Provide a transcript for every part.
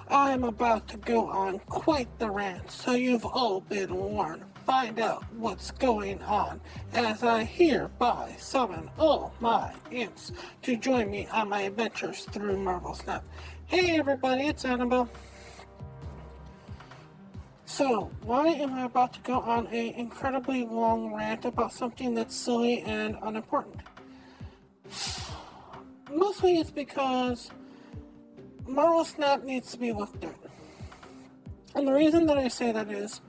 I'm about to go on quite the rant, so you've all been warned. Find out what's going on as I hereby summon all my imps to join me on my adventures through Marvel Snap. Hey everybody, it's Annabelle. So, why am I about to go on an incredibly long rant about something that's silly and unimportant? Mostly it's because Marvel Snap needs to be looked at. And the reason that I say that is,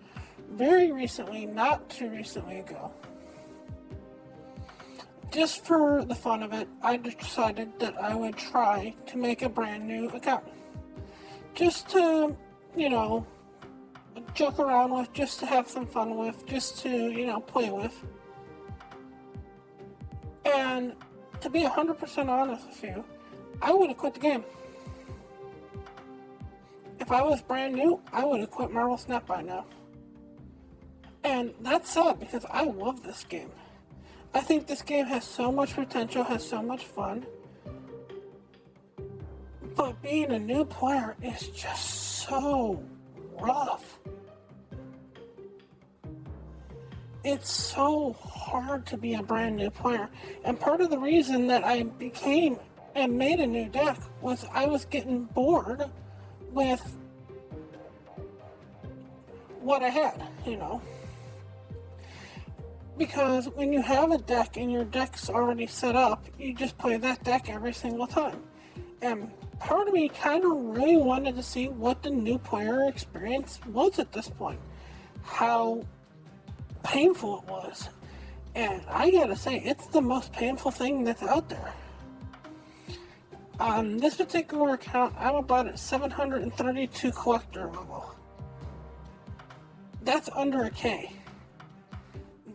very recently, not too recently ago, just for the fun of it, I decided that I would try to make a brand new account. Just to, joke around with, just to have some fun with, just to, play with. And to be 100% honest with you, I would have quit the game. If I was brand new, I would have quit Marvel Snap by now. And that's sad because I love this game. I think this game has so much potential, has so much fun. But being a new player is just so rough. It's so hard to be a brand new player. And part of the reason that I became and made a new deck was I was getting bored with what I had, Because when you have a deck and your deck's already set up, you just play that deck every single time. And part of me kind of really wanted to see what the new player experience was at this point. How painful it was. And I gotta say, it's the most painful thing that's out there. On this particular account, I'm about at 732 collector level. That's under a K.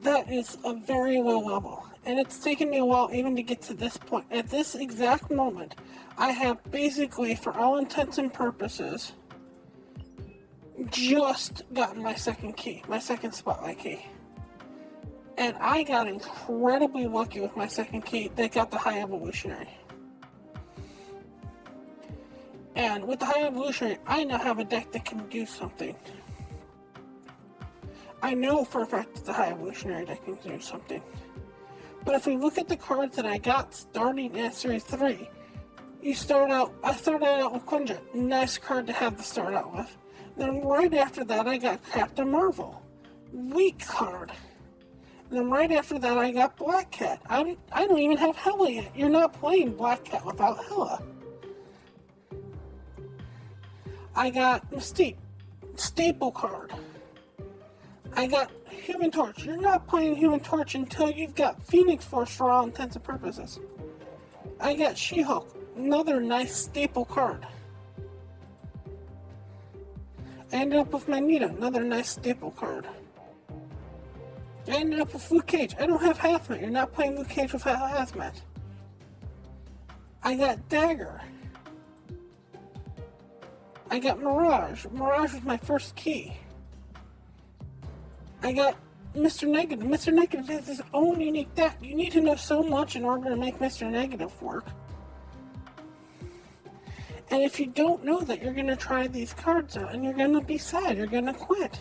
That is a very low level. And it's taken me a while even to get to this point. At this exact moment, I have basically, for all intents and purposes, just gotten my second key, my second spotlight key. And I got incredibly lucky with my second key that got the high evolutionary. And with the high evolutionary, I now have a deck that can do something. I know for a fact that the high evolutionary deck can do something. But if we look at the cards that I got starting at Series 3, I started out with Quinjet. Nice card to have to start out with. Then right after that, I got Captain Marvel. Weak card. And then right after that, I got Black Cat. I don't even have Hela yet. You're not playing Black Cat without Hela. I got Mystique. Staple card. I got Human Torch. You're not playing Human Torch until you've got Phoenix Force for all intents and purposes. I got She-Hulk. Another nice staple card. I ended up with Magneto. Another nice staple card. I ended up with Luke Cage. I don't have Hazmat. You're not playing Luke Cage without Hazmat. I got Dagger. I got Mirage. Mirage was my first key. I got Mr. Negative. Mr. Negative has his own unique deck. You need to know so much in order to make Mr. Negative work. And if you don't know that, you're going to try these cards out and you're going to be sad. You're going to quit.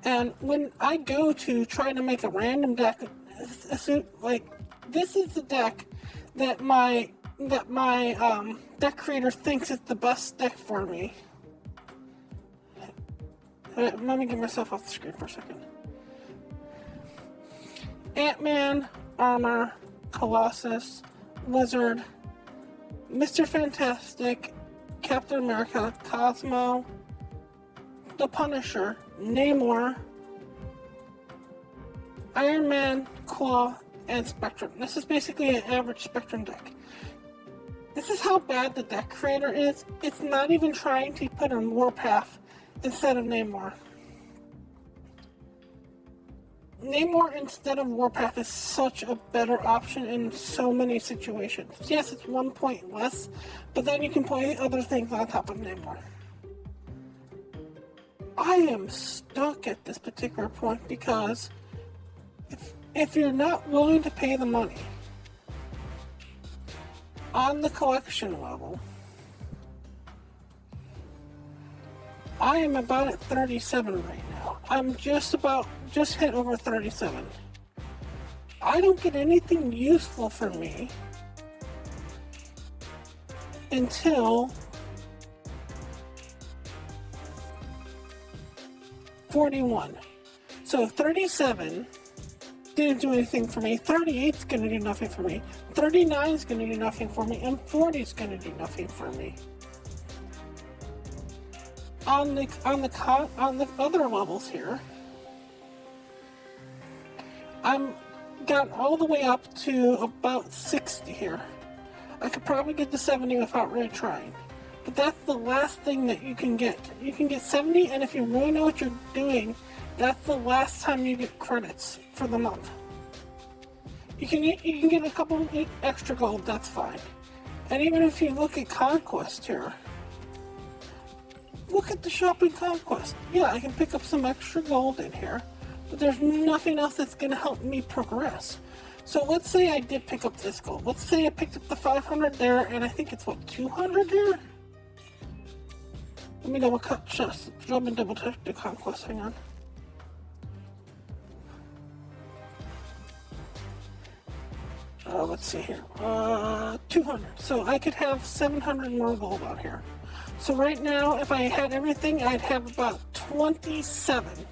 And when I go to try to make a random deck, this is the deck that my deck creator thinks is the best deck for me. Let me get myself off the screen for a second. Ant-Man, Armor, Colossus, Lizard, Mr. Fantastic, Captain America, Cosmo, the Punisher, Namor, Iron Man, Claw, and Spectrum. This is basically an average Spectrum deck. This is how bad the deck creator is. It's not even trying to put in Warpath instead of Namor. Namor instead of Warpath is such a better option in so many situations. Yes, it's 1 point less, but then you can play other things on top of Namor. I am stuck at this particular point because if you're not willing to pay the money on the collection level, I am about at 37 right now. I'm just hit over 37. I don't get anything useful for me until 41. So 37 didn't do anything for me. 38 is going to do nothing for me. 39 is going to do nothing for me. And 40 is going to do nothing for me. On the other levels here, I'm got all the way up to about 60 here. I could probably get to 70 without really trying. But that's the last thing that you can get. You can get 70, and if you really know what you're doing, that's the last time you get credits for the month. You can get a couple extra gold, that's fine. And even if you look at Conquest here, look at the shopping Conquest. Yeah, I can pick up some extra gold in here, but there's nothing else that's going to help me progress. So let's say I did pick up this gold. Let's say I picked up the 500 there, and I think it's what, 200 there? Let me double check the Conquest, hang on. Let's see here, 200. So I could have 700 more gold out here. So right now, if I had everything, I'd have about 27.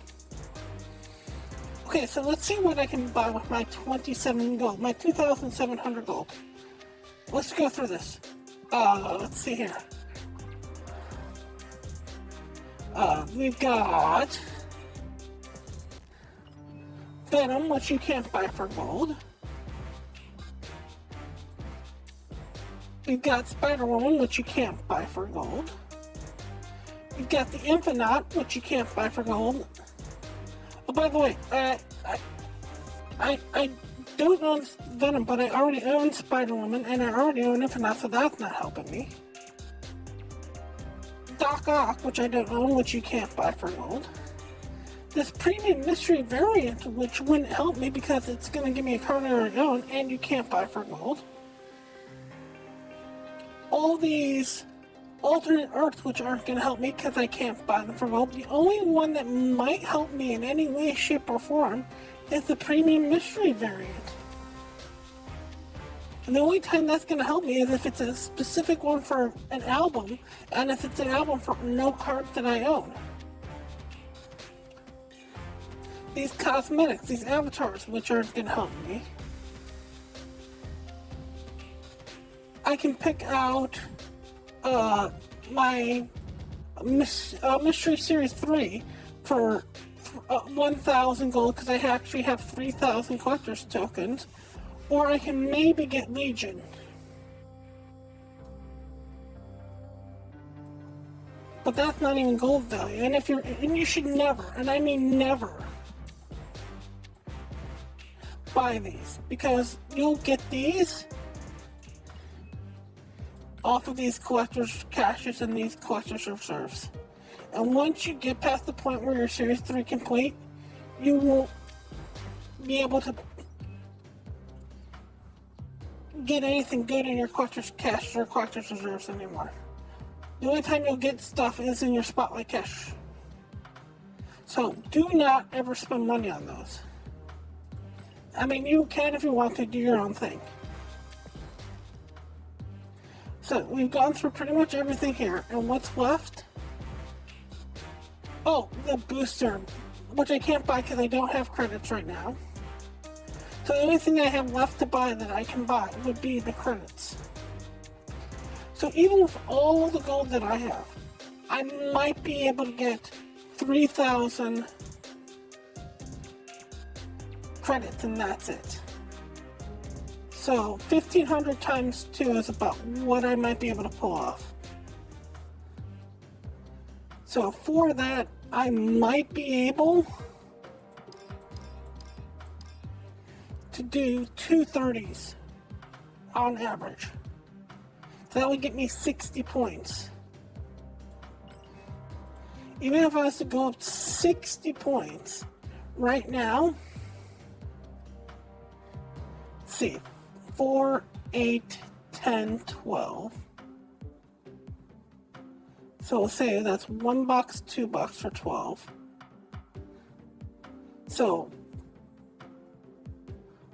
Okay, so let's see what I can buy with my 27 gold, my 2,700 gold. Let's go through this. Let's see here. We've got Venom, which you can't buy for gold. We've got Spider-Woman, which you can't buy for gold. We've got the Infinite, which you can't buy for gold. Oh, by the way, I don't own Venom, but I already own Spider-Woman, and I already own Infinite, so that's not helping me. Doc Ock, which I don't own, which you can't buy for gold. This Premium Mystery Variant, which wouldn't help me because it's going to give me a card I already own, and you can't buy for gold. All these alternate Earths, which aren't going to help me because I can't buy them for gold. The only one that might help me in any way, shape, or form is the Premium Mystery Variant. And the only time that's going to help me is if it's a specific one for an album, and if it's an album for no cards that I own. These cosmetics, these avatars, which aren't going to help me. I can pick out my Mystery Series 3 for 1,000 gold because I actually have 3,000 collector's tokens, or I can maybe get Legion. But that's not even gold value, and you should never, and I mean never, buy these because you'll get these off of these collector's caches and these collector's reserves. And once you get past the point where you're Series 3 complete, you won't be able to get anything good in your collector's caches or collector's reserves anymore. The only time you'll get stuff is in your Spotlight cache. So do not ever spend money on those. I mean, you can if you want to do your own thing. So we've gone through pretty much everything here, and what's left? Oh, the booster, which I can't buy because I don't have credits right now. So the only thing I have left to buy that I can buy would be the credits. So even with all the gold that I have, I might be able to get 3,000 credits, and that's it. So 1,500 times 2 is about what I might be able to pull off. So for that, I might be able to do 230s on average. So that would get me 60 points. Even if I was to go up 60 points right now, let's see. 4, 8, 10, 12, So we'll say that's 1 box, 2 box for 12. So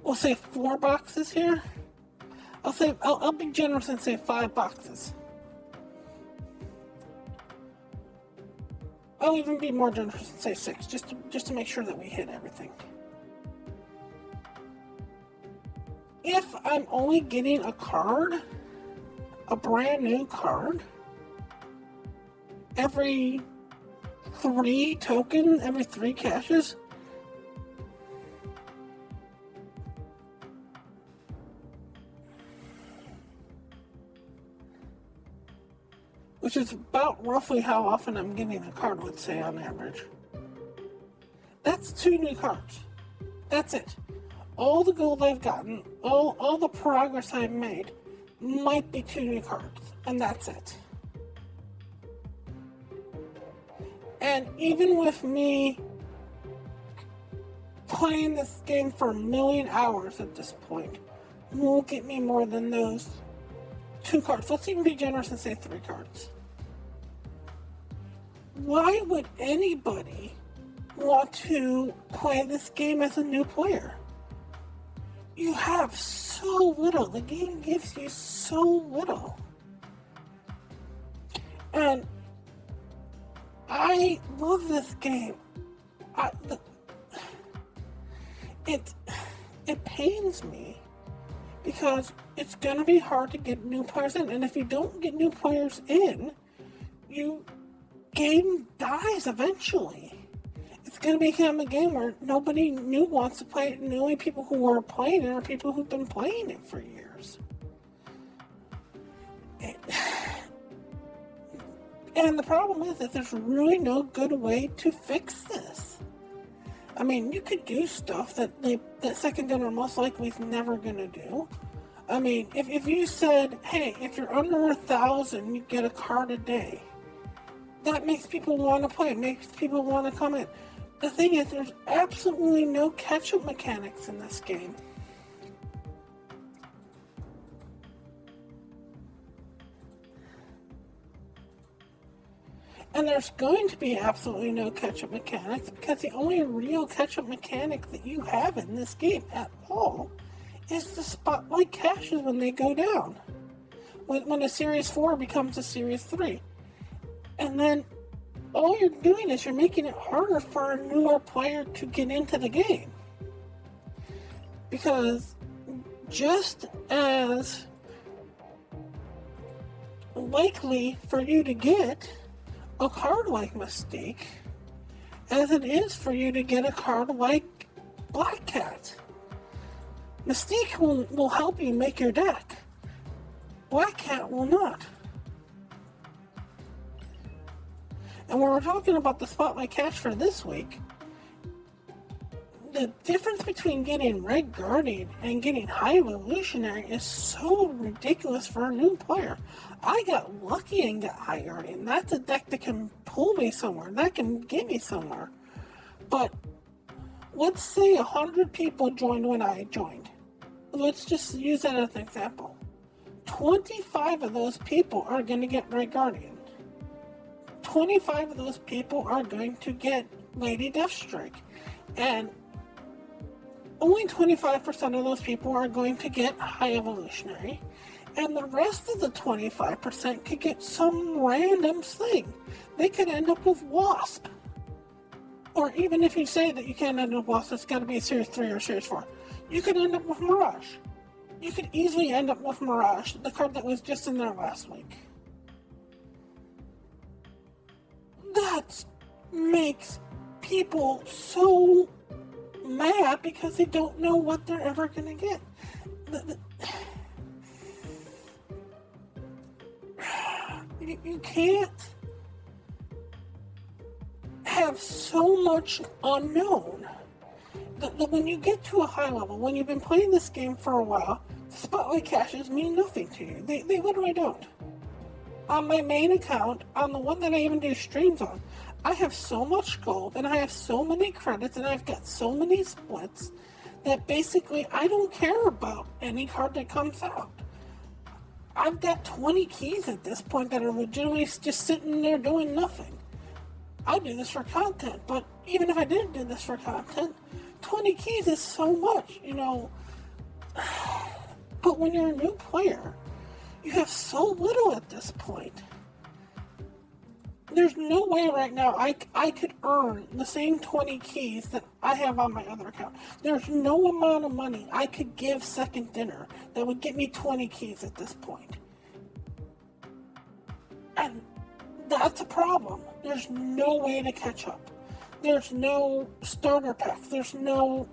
we'll say 4 boxes here. I'll be generous and say 5 boxes. I'll even be more generous and say 6, just to make sure that we hit everything. If I'm only getting a card, a brand new card, every 3 tokens, every 3 caches, which is about roughly how often I'm getting a card, let's say, on average. That's 2 new cards. That's it. All the gold I've gotten, all the progress I've made, might be 2 new cards, and that's it. And even with me playing this game for a million hours at this point, won't get me more than those 2 cards. Let's even be generous and say 3 cards. Why would anybody want to play this game as a new player? You have so little. The game gives you so little. And I love this game. It pains me because it's going to be hard to get new players in. And if you don't get new players in, game dies eventually. It's going to become a game where nobody new wants to play it, and the only people who are playing it are people who've been playing it for years. And the problem is that there's really no good way to fix this. I mean, you could do stuff that second gen are most likely is never going to do. I mean, if you said, hey, if you're under 1,000, you get a card a day. That makes people want to play. It makes people want to come in. The thing is, there's absolutely no catch-up mechanics in this game. And there's going to be absolutely no catch-up mechanics because the only real catch-up mechanic that you have in this game at all is the spotlight caches when they go down. When a Series 4 becomes a Series 3. And then all you're doing is you're making it harder for a newer player to get into the game. Because just as likely for you to get a card like Mystique as it is for you to get a card like Black Cat. Mystique will help you make your deck. Black Cat will not. And when we're talking about the Spotlight Cache for this week, the difference between getting Red Guardian and getting High Evolutionary is so ridiculous for a new player. I got lucky and got High Guardian. That's a deck that can pull me somewhere. That can get me somewhere. But let's say 100 people joined when I joined. Let's just use that as an example. 25 of those people are going to get Red Guardian. 25 of those people are going to get Lady Deathstrike. And only 25% of those people are going to get High Evolutionary. And the rest of the 25% could get some random thing. They could end up with Wasp. Or even if you say that you can't end up with Wasp, it's got to be a Series 3 or Series 4. You could end up with Mirage. You could easily end up with Mirage, the card that was just in there last week. That makes people so mad because they don't know what they're ever going to get. You can't have so much unknown that when you get to a high level, when you've been playing this game for a while, Spotlight caches mean nothing to you. They literally don't. On my main account, on the one that I even do streams on, I have so much gold, and I have so many credits, and I've got so many splits, that basically I don't care about any card that comes out. I've got 20 keys at this point that are legitimately just sitting there doing nothing. I do this for content, but even if I didn't do this for content, 20 keys is so much, you know. But when you're a new player, you have so little at this point. There's no way right now I could earn the same 20 keys that I have on my other account. There's no amount of money I could give Second Dinner that would get me 20 keys at this point. And that's a problem. There's no way to catch up. There's no starter packs. There's no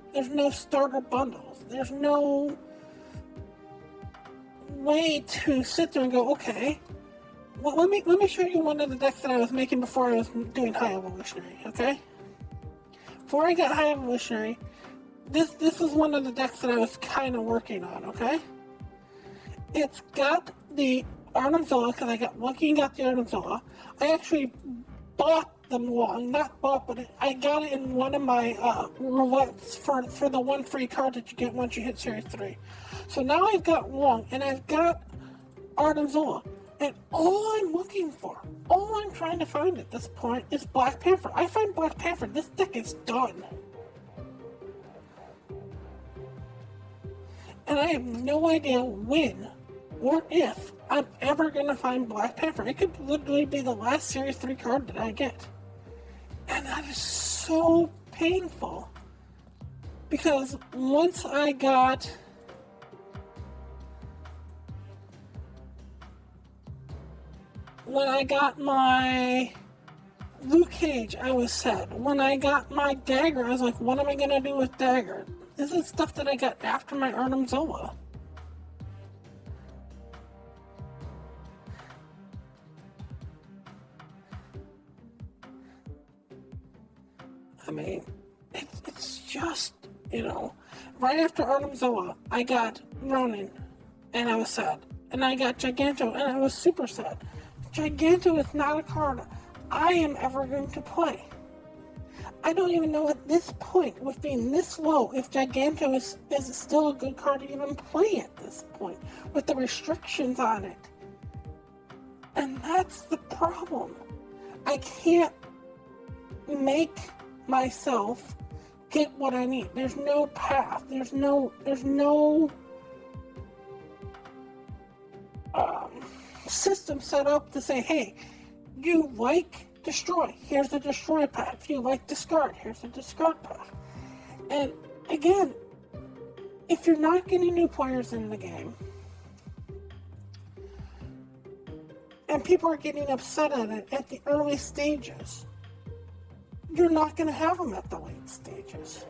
starter bundles. There's no way to sit there and go, okay, well, let me show you one of the decks that I was making before I was doing High Evolutionary, okay? Before I got High Evolutionary, this is one of the decks that I was kind of working on, okay? It's got the Artemzilla, because I got lucky and got the Artemzilla. I actually bought them long, not bought, but I got it in one of my roulettes for the one free card that you get once you hit Series 3. So now I've got Wong, and I've got Artemzilla. And all I'm looking for, all I'm trying to find at this point is Black Panther. I find Black Panther, this deck is done. And I have no idea when or if I'm ever going to find Black Panther. It could literally be the last Series 3 card that I get. And that is so painful. Because once I got my Luke Cage, I was sad. When I got my Dagger, I was like, what am I going to do with Dagger? This is stuff that I got after my Artemzilla. I mean, it's just, you know, right after Artemzilla, I got Ronin, and I was sad. And I got Giganto, and I was super sad. Giganto is not a card I am ever going to play. I don't even know at this point, with being this low, if Giganto is still a good card to even play at this point, with the restrictions on it. And that's the problem. I can't make myself get what I need. There's no path. There's no system set up to say, hey, you like destroy, here's the destroy path. If you like discard, here's the discard path. And again, if you're not getting new players in the game, and people are getting upset at it at the early stages, you're not going to have them at the late stages.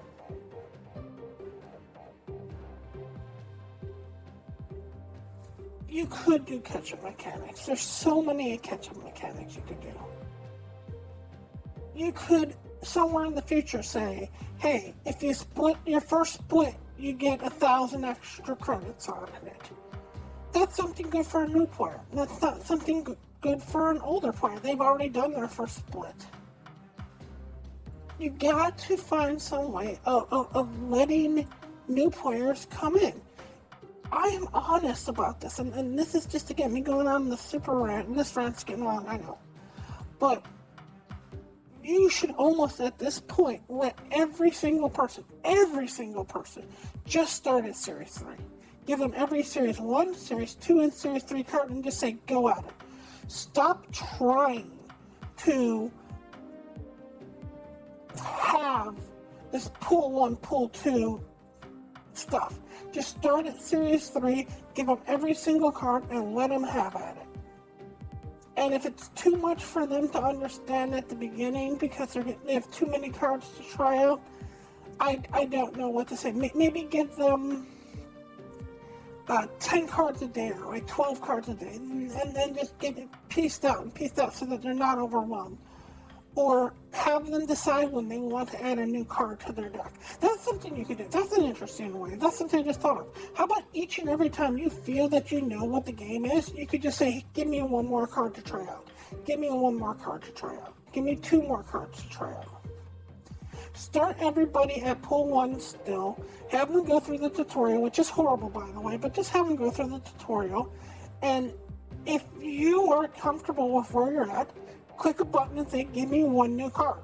You could do catch-up mechanics. There's so many catch-up mechanics you could do. You could, somewhere in the future, say, hey, if you split your first split, you get 1,000 extra credits on it. That's something good for a new player. That's not something good for an older player. They've already done their first split. You got to find some way of letting new players come in. I am honest about this, and this is just, again, me going on the super rant, and this rant's getting long, I know. But you should almost, at this point, let every single person, just start at Series 3. Give them every Series 1, Series 2, and Series 3 card, and just say, go at it. Stop trying to have this pull 1, pull 2 stuff. Just start at Series 3, give them every single card, and let them have at it. And if it's too much for them to understand at the beginning because they have too many cards to try out, I don't know what to say. Maybe give them 10 cards a day or like 12 cards a day, and then just get it pieced out so that they're not overwhelmed. Or have them decide when they want to add a new card to their deck. That's something you could do. That's an interesting way. That's something I just thought of. How about each and every time you feel that you know what the game is, you could just say, give me one more card to try out. Give me one more card to try out. Give me 2 more cards to try out. Start everybody at pull 1 still. Have them go through the tutorial, which is horrible, by the way, but just have them go through the tutorial. And if you are comfortable with where you're at, click a button and say, give me one new card.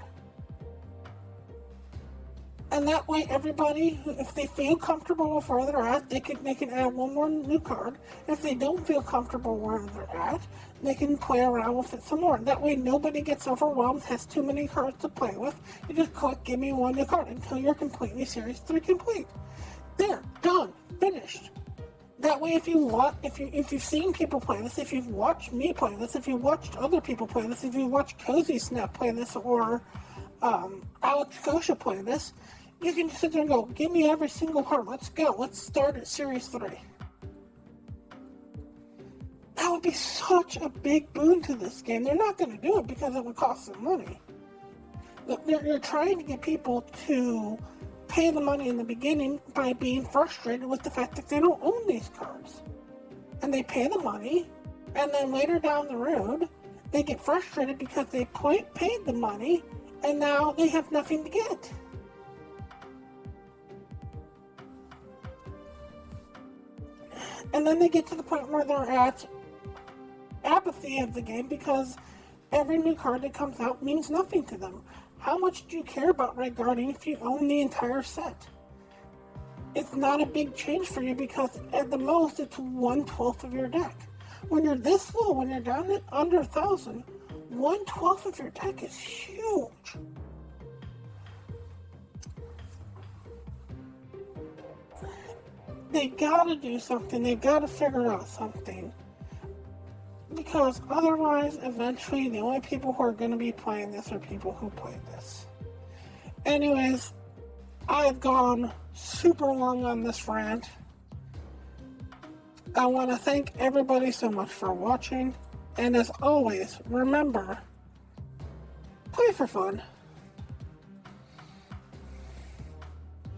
And that way everybody, if they feel comfortable with where they're at, they can add one more new card. If they don't feel comfortable where they're at, they can play around with it some more. That way nobody gets overwhelmed, has too many cards to play with. You just click give me one new card until you're completely Series 3 complete. There, done, finished. That way if you've seen people play this, if you've watched me play this, if you've watched other people play this, if you've watched Cozy Snap play this, or Alex Kosha play this, you can just sit there and go, give me every single card, let's go, let's start at Series 3. That would be such a big boon to this game. They're not going to do it because it would cost them money. You're trying to get people to pay the money in the beginning by being frustrated with the fact that they don't own these cards. And they pay the money, and then later down the road, they get frustrated because they paid the money, and now they have nothing to get. And then they get to the point where they're at apathy of the game because every new card that comes out means nothing to them. How much do you care about Red Guardian if you own the entire set? It's not a big change for you because at the most it's 1/12 of your deck. When you're this low, when you're down at under 1,000, 1/12 of your deck is huge. They gotta do something, they gotta figure out something. Because otherwise, eventually, the only people who are gonna be playing this are people who play this. Anyways, I've gone super long on this rant. I want to thank everybody so much for watching. And as always, remember, play for fun.